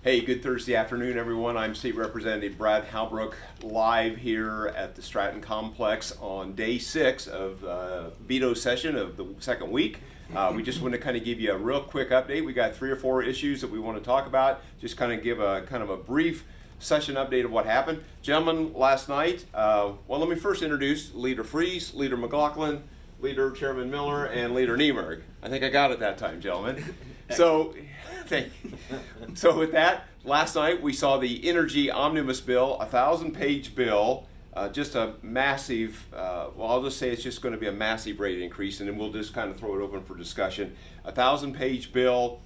Hey, good Thursday afternoon, everyone. I'm State Representative Brad Halbrook, live here at the Stratton Complex on day 6 of Veto session of the second week. We just want to kind of give you a real quick update. We got 3 or 4 issues that we want to talk about. Just kind of give a brief session update of what happened. Gentlemen, last night, well, let me first introduce Leader Freeze, Leader McLaughlin, Leader Chairman Miller, and Leader Niemerg. I think I got it that time, gentlemen. So with that, last night we saw the Energy Omnibus Bill, a 1,000-page bill, just a massive, well, I'll just say it's just going to be a massive rate increase, and then we'll just kind of throw it open for discussion. A 1,000-page bill,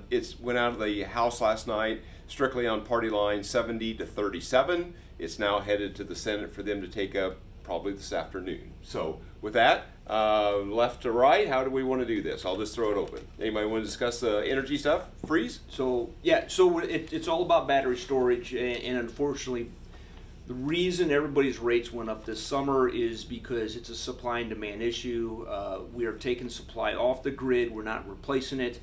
it went out of the House last night, strictly on party line 70-37. It's now headed to the Senate for them to take up probably this afternoon. So with that, left to right, how do we want to do this? I'll just throw it open. Anybody want to discuss the energy stuff? Freeze? So it's all about battery storage, and unfortunately, the reason everybody's rates went up this summer is because it's a supply and demand issue. We are taking supply off the grid. We're not replacing it.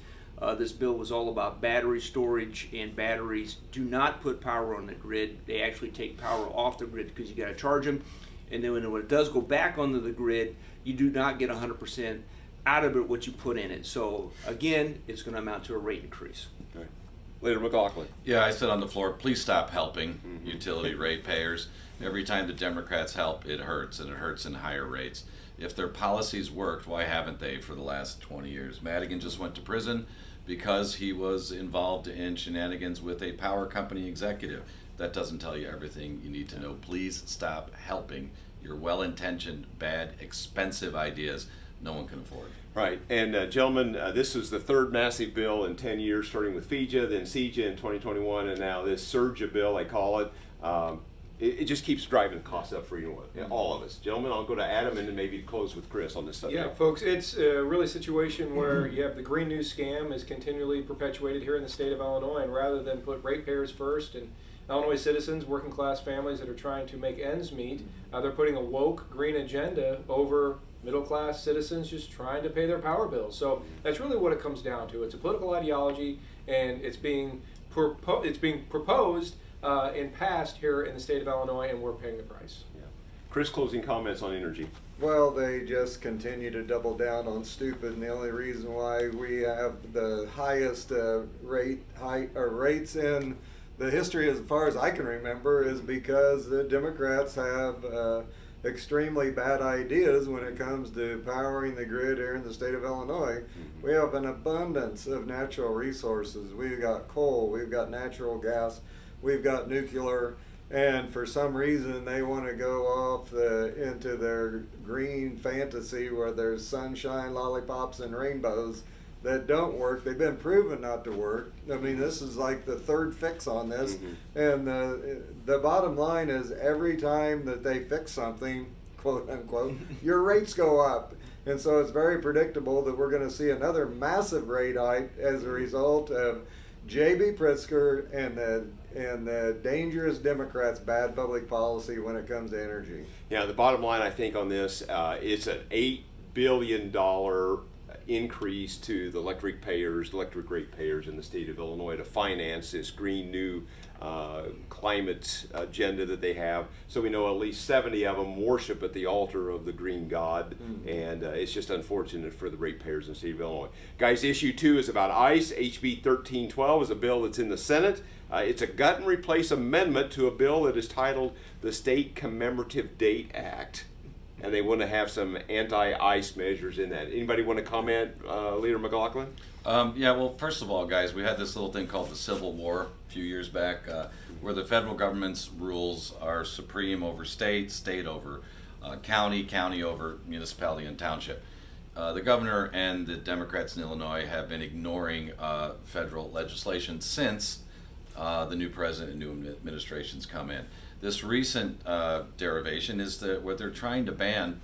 This bill was all about battery storage, and batteries do not put power on the grid. They actually take power off the grid because you got to charge them. And then when it does go back onto the grid, you do not get 100% out of it what you put in it. So again, it's going to amount to a rate increase. Okay. Leader McLaughlin. Yeah, I said on the floor, please stop helping utility ratepayers. Every time the Democrats help, it hurts, and it hurts in higher rates. If their policies worked, why haven't they for the last 20 years? Madigan just went to prison because he was involved in shenanigans with a power company executive. That doesn't tell you everything you need to know. Please stop helping your well-intentioned, bad, expensive ideas no one can afford. Right, and gentlemen, this is the third massive bill in 10 years, starting with FEJA, then CEJA in 2021, and now this SURGA bill, I call it. It just keeps driving the costs up for all of us. Gentlemen, I'll go to Adam and then maybe close with Chris on this subject. Yeah, folks, it's really a situation where you have the Green New scam is continually perpetuated here in the state of Illinois, and rather than put ratepayers first and Illinois citizens, working class families that are trying to make ends meet, they're putting a woke green agenda over middle class citizens just trying to pay their power bills. So that's really what it comes down to. It's a political ideology, and it's being proposed and passed here in the state of Illinois, and we're paying the price. Yeah. Chris, closing comments on energy. Well, they just continue to double down on stupid, and the only reason why we have the highest rates in the history as far as I can remember is because the Democrats have extremely bad ideas when it comes to powering the grid here in the state of Illinois. We have an abundance of natural resources. We've got coal, we've got natural gas, we've got nuclear, and for some reason they want to go off into their green fantasy where there's sunshine, lollipops, and rainbows that don't work. They've been proven not to work. I mean, this is like the third fix on this. And the bottom line is every time that they fix something, quote unquote, your rates go up. And so it's very predictable that we're going to see another massive rate hike as a result of J.B. Pritzker and the dangerous Democrats' bad public policy when it comes to energy. Yeah, the bottom line, I think, on this, it's an $8 billion increase to the electric rate payers in the state of Illinois to finance this green new climate agenda that they have. So we know at least 70 of them worship at the altar of the green god, and it's just unfortunate for the ratepayers in the state of Illinois. Guys, issue 2 is about ICE. HB 1312 is a bill that's in the Senate. It's a gut and replace amendment to a bill that is titled the State Commemorative Date Act. And they want to have some anti-ICE measures in that. Anybody want to comment, Leader McLaughlin? Yeah, well, first of all, guys, we had this little thing called the Civil War a few years back, where the federal government's rules are supreme over state, state over county, county over municipality and township. The governor and the Democrats in Illinois have been ignoring federal legislation since the new president and new administrations come in. This recent derivation is where they're trying to ban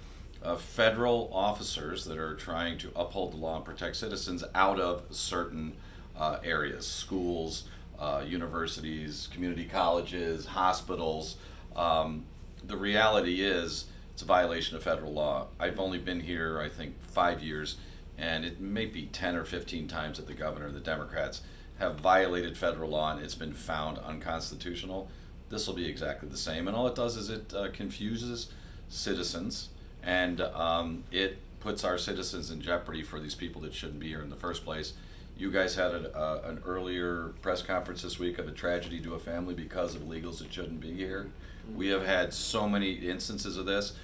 federal officers that are trying to uphold the law and protect citizens out of certain areas, schools, universities, community colleges, hospitals. The reality is it's a violation of federal law. I've only been here, I think, 5 years, and it may be 10 or 15 times that the governor and the Democrats have violated federal law and it's been found unconstitutional, this will be exactly the same. And all it does is it confuses citizens, and it puts our citizens in jeopardy for these people that shouldn't be here in the first place. You guys had an earlier press conference this week of a tragedy to a family because of illegals that shouldn't be here. We have had so many instances of this.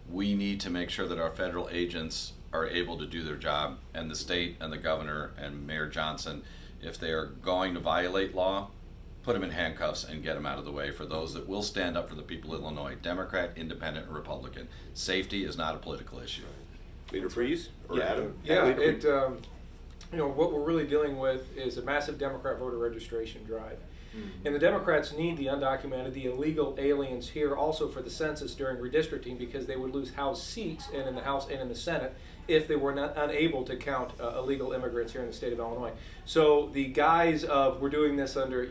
We need to make sure that our federal agents are able to do their job, and the state and the governor and Mayor Johnson, if they are going to violate law, put them in handcuffs and get them out of the way for those that will stand up for the people of Illinois, Democrat, Independent, or Republican. Safety is not a political issue. Leader Freeze or Yeah. Adam? Yeah, Leader it, Freeze. what we're really dealing with is a massive Democrat voter registration drive. And the Democrats need the undocumented, the illegal aliens here also for the census during redistricting, because they would lose House seats and in the House and in the Senate if they were not unable to count illegal immigrants here in the state of Illinois. So the guise of we're doing this under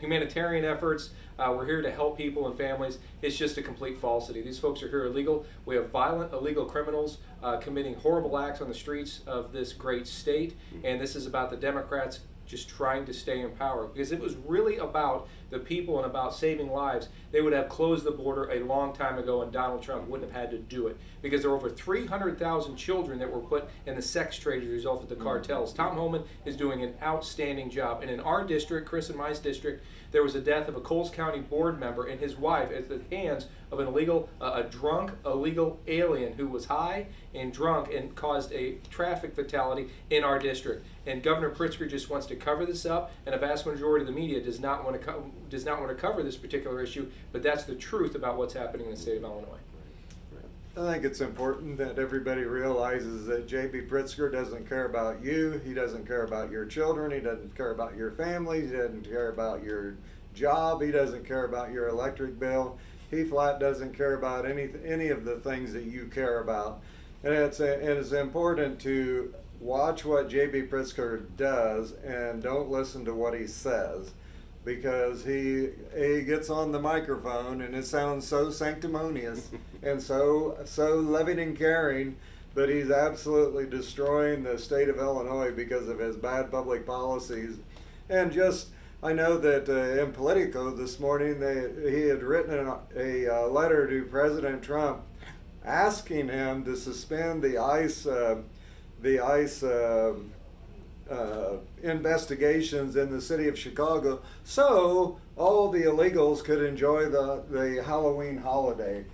humanitarian efforts, we're here to help people and families, it's just a complete falsity. These folks are here illegal. We have violent illegal criminals committing horrible acts on the streets of this great state, and this is about the Democrats just trying to stay in power. Because if it was really about the people and about saving lives, they would have closed the border a long time ago, and Donald Trump wouldn't have had to do it. Because there are over 300,000 children that were put in the sex trade as a result of the cartels. Tom Homan is doing an outstanding job. And in our district, Chris and my district, there was a death of a Coles County board member and his wife at the hands of an a drunk illegal alien who was high and drunk and caused a traffic fatality in our district. And Governor Pritzker just wants to cover this up, and a vast majority of the media does not want to cover this particular issue. But that's the truth about what's happening in the state of Illinois. I think it's important that everybody realizes that J.B. Pritzker doesn't care about you. He doesn't care about your children. He doesn't care about your family. He doesn't care about your job. He doesn't care about your electric bill. He flat doesn't care about any of the things that you care about. And it's important to watch what J.B. Pritzker does and don't listen to what he says, because he gets on the microphone and it sounds so sanctimonious and so loving and caring, but he's absolutely destroying the state of Illinois because of his bad public policies. And just, I know that in Politico this morning, he had written a letter to President Trump asking him to suspend the ICE investigations in the city of Chicago, so all the illegals could enjoy the Halloween holiday.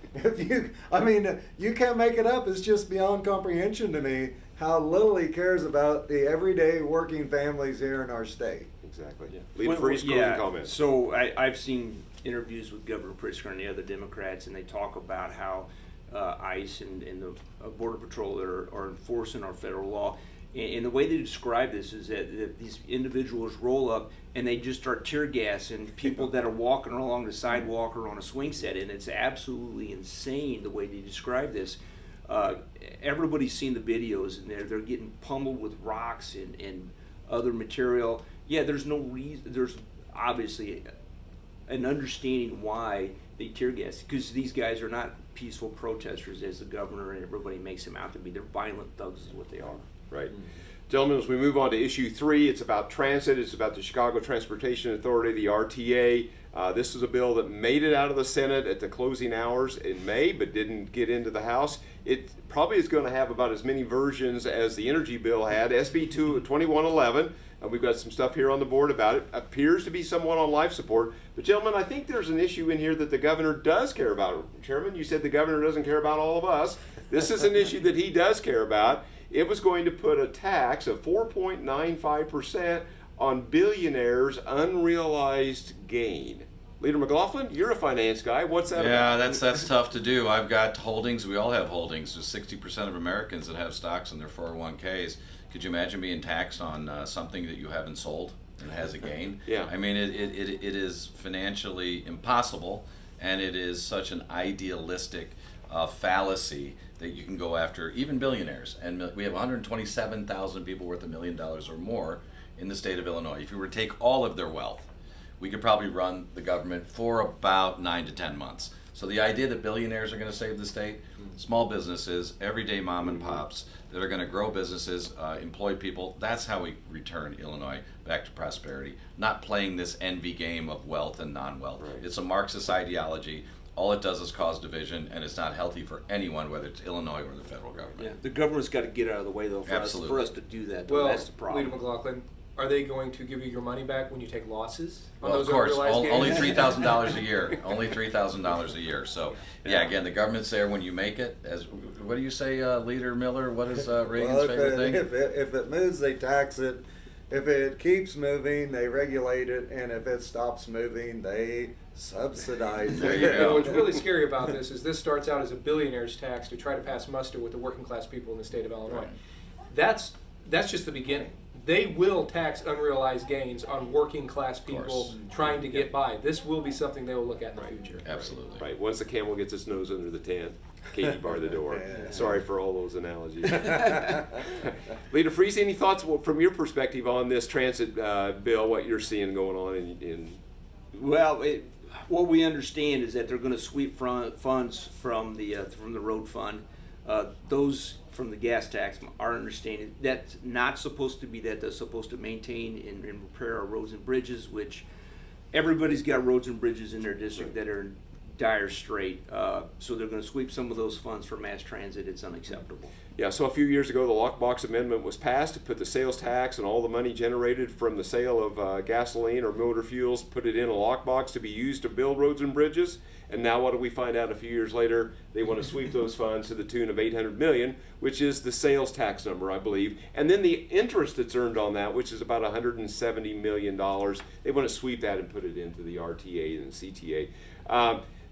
You can't make it up. It's just beyond comprehension to me how little he cares about the everyday working families here in our state. Exactly. Yeah. Leader Freeze, closing comments. So I've seen interviews with Governor Pritzker and the other Democrats, and they talk about how ICE and the Border Patrol are enforcing our federal law. And the way they describe this is that these individuals roll up and they just start tear gassing people that are walking along the sidewalk or on a swing set, and it's absolutely insane the way they describe this. Everybody's seen the videos, and they're getting pummeled with rocks and other material. Yeah, there's no reason. There's obviously an understanding why they tear gas, because these guys are not peaceful protesters as the governor and everybody makes them out to be. They're violent thugs is what they are. Right. Gentlemen, as we move on to issue 3, it's about transit. It's about the Chicago Transportation Authority, the RTA. This is a bill that made it out of the Senate at the closing hours in May, but didn't get into the House. It probably is going to have about as many versions as the energy bill had. SB 2111. We've got some stuff here on the board about it. Appears to be somewhat on life support. But gentlemen, I think there's an issue in here that the governor does care about. Chairman, you said the governor doesn't care about all of us. This is an issue that he does care about. It was going to put a tax of 4.95% on billionaires' unrealized gain. Leader McLaughlin, you're a finance guy. What's that about? Yeah, that's tough to do. I've got holdings. We all have holdings. There's 60% of Americans that have stocks in their 401ks. Could you imagine being taxed on something that you haven't sold and has a gain? Yeah. I mean, it is financially impossible, and it is such an idealistic fallacy that you can go after even billionaires. And we have 127,000 people worth $1 million or more in the state of Illinois. If you were to take all of their wealth, we could probably run the government for about 9 to 10 months. So the idea that billionaires are going to save the state, small businesses, everyday mom and pops that are going to grow businesses, employ people, that's how we return Illinois back to prosperity. Not playing this envy game of wealth and non-wealth. Right. It's a Marxist ideology. All it does is cause division, and it's not healthy for anyone, whether it's Illinois or the federal government. Yeah, the government's got to get out of the way though Absolutely. for us to do that. Though. Well, That's the problem. Leader McLaughlin, are they going to give you your money back when you take losses on Well, of those course, unrealized gains? only $3,000 a year. Only $3,000 a year. So, yeah, again, the government's there when you make it. As what do you say, Leader Miller? What is Reagan's Well, favorite thing? if it moves, they tax it. If it keeps moving, they regulate it, and if it stops moving, they subsidize There it. you And go. what's really scary about this starts out as a billionaire's tax to try to pass muster with the working class people in the state of Illinois. Right. That's just the beginning. They will tax unrealized gains on working class people course. trying to get by. This will be something they will look at in the Right. future. Absolutely. Right. Once the camel gets its nose under the tent, Katie bar the door. Yeah. Sorry for all those analogies. Leader Freese, any thoughts from your perspective on this transit bill? What you're seeing going on in Well, what we understand is that they're going to sweep funds from the road fund. Those from the gas tax, our understanding, that's not supposed to be that. They're supposed to maintain and repair our roads and bridges, which everybody's got roads and bridges in their district that are in dire strait. So they're going to sweep some of those funds for mass transit. It's unacceptable. Yeah, so a few years ago, the lockbox amendment was passed to put the sales tax and all the money generated from the sale of gasoline or motor fuels, put it in a lockbox to be used to build roads and bridges. And now what do we find out a few years later? They want to sweep those funds to the tune of $800 million, which is the sales tax number, I believe. And then the interest that's earned on that, which is about $170 million, they want to sweep that and put it into the RTA and CTA.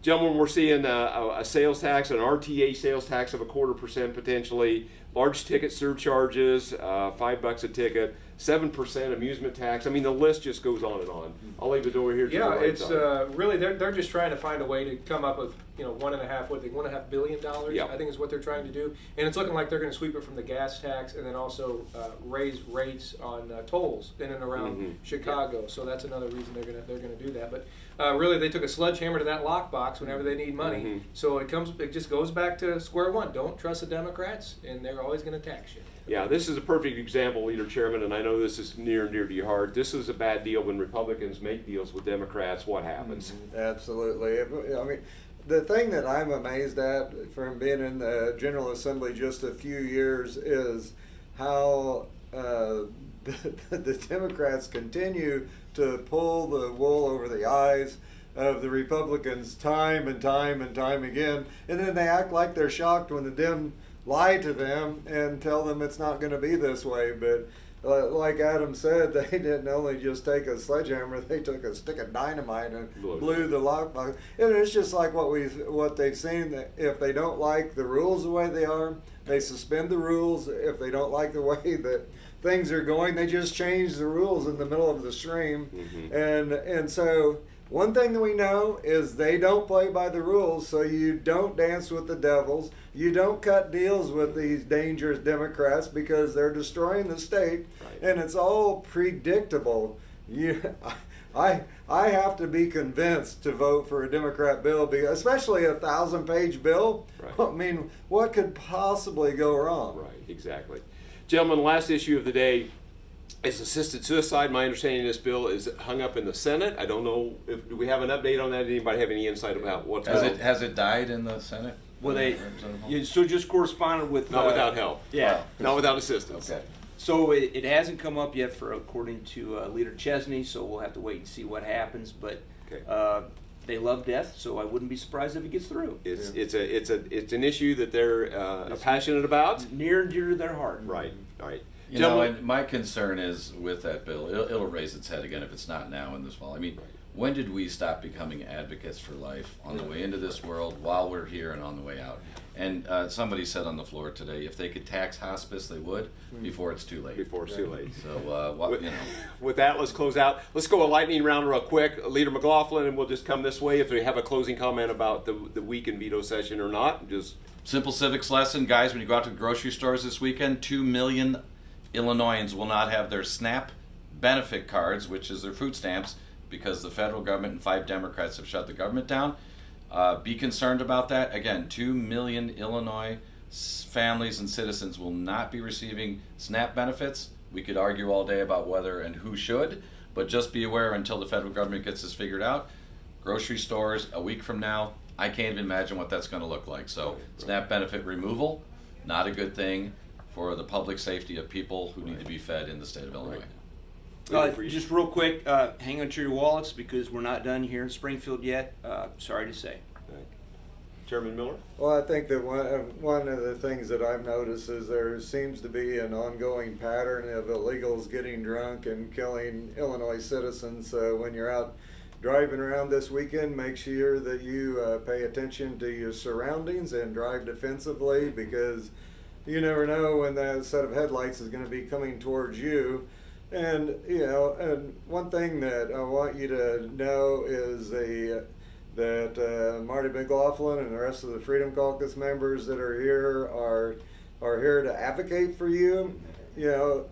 Gentlemen, we're seeing a sales tax, an RTA sales tax of 0.25% potentially, large ticket surcharges, $5 a ticket, 7% amusement tax. I mean, the list just goes on and on. I'll leave the door here to the Yeah, right it's side. really they're just trying to find a way to come up with $1.5 billion. Yeah. I think is what they're trying to do, and it's looking like they're going to sweep it from the gas tax and then also raise rates on tolls in and around Chicago. So that's another reason they're going to do that. But really, they took a sledgehammer to that lockbox whenever they need money. So it just goes back to square one. Don't trust the Democrats, and they're always going to tax you. Yeah, this is a perfect example, Leader Chairman, and I know this is near and dear to your heart. This is a bad deal when Republicans make deals with Democrats. What happens? Absolutely. I mean, the thing that I'm amazed at from being in the General Assembly just a few years is how the Democrats continue to pull the wool over the eyes of the Republicans time and time and time again, and then they act like they're shocked when the Dem lie to them and tell them it's not going to be this way. But like Adam said, they didn't only just take a sledgehammer; they took a stick of dynamite and blew the lockbox. And it's just like what they've seen. That if they don't like the rules the way they are, they suspend the rules. If they don't like the way that things are going, they just change the rules in the middle of the stream. And so. One thing that we know is they don't play by the rules, so you don't dance with the devils. You don't cut deals with these dangerous Democrats because they're destroying the state, and it's all predictable. I have to be convinced to vote for a Democrat bill, especially a 1,000-page bill. Right. I mean, what could possibly go wrong? Right, exactly. Gentlemen, last issue of the day is assisted suicide. My understanding of this bill is hung up in the Senate. I don't know do we have an update on that? Anybody have any insight about what's going on? Has it died in the Senate? Well, so just corresponded with Not without help. Yeah. Not without assistance. Okay. So it hasn't come up yet, according to Leader Chesney. So we'll have to wait and see what happens. But they love death, so I wouldn't be surprised if it gets through. It's an issue that they're passionate about. Near and dear to their heart. Right. You know, and my concern is with that bill, it'll raise its head again if it's not now in this fall. I mean, when did we stop becoming advocates for life on the way into this world, while we're here, and on the way out? And somebody said on the floor today, if they could tax hospice, they would, before it's too late. Before it's too late. So, With that, let's close out. Let's go a lightning round real quick. Leader McLaughlin, and we'll just come this way if we have a closing comment about the week in veto session or not. Just simple civics lesson, guys, when you go out to the grocery stores this weekend, 2 million Illinoisans will not have their SNAP benefit cards, which is their food stamps, because the federal government and 5 Democrats have shut the government down. Be concerned about that. Again, 2 million Illinois families and citizens will not be receiving SNAP benefits. We could argue all day about whether and who should, but just be aware until the federal government gets this figured out. Grocery stores, a week from now, I can't even imagine what that's going to look like. So SNAP benefit removal, not a good thing for the public safety of people who need to be fed in the state of Illinois. Just real quick, hang on to your wallets because we're not done here in Springfield yet. Sorry to say. Chairman Miller? Well, I think that one of the things that I've noticed is there seems to be an ongoing pattern of illegals getting drunk and killing Illinois citizens. So when you're out driving around this weekend, make sure that you pay attention to your surroundings and drive defensively, because you never know when that set of headlights is going to be coming towards you. And and one thing that I want you to know is that Marty McLaughlin and the rest of the Freedom Caucus members that are here are here to advocate for you.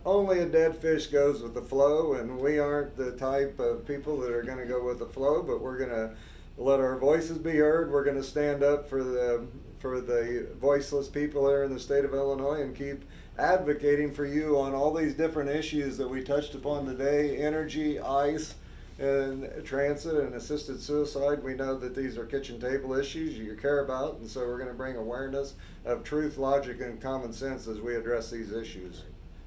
Only a dead fish goes with the flow, and we aren't the type of people that are going to go with the flow, but we're going to let our voices be heard. We're going to stand up for the voiceless people there in the state of Illinois and keep advocating for you on all these different issues that we touched upon today: energy, ICE, and transit, and assisted suicide. We know that these are kitchen table issues you care about, and so we're going to bring awareness of truth, logic, and common sense as we address these issues.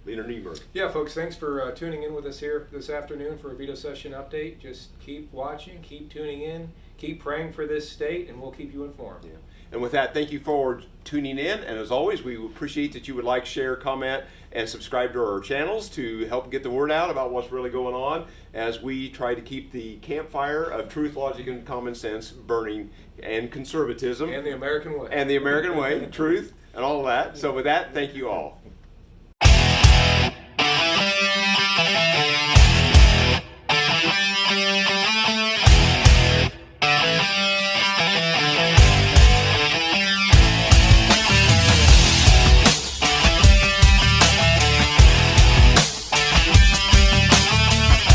Leader Nieberg. Yeah, folks, thanks for tuning in with us here this afternoon for a Veto Session update. Just keep watching, keep tuning in, keep praying for this state, and we'll keep you informed. Yeah. And with that, thank you for tuning in. And as always, we appreciate that you would like, share, comment, and subscribe to our channels to help get the word out about what's really going on as we try to keep the campfire of truth, logic, and common sense burning, and conservatism. And the American way. And the American way, truth, and all of that. So with that, thank you all.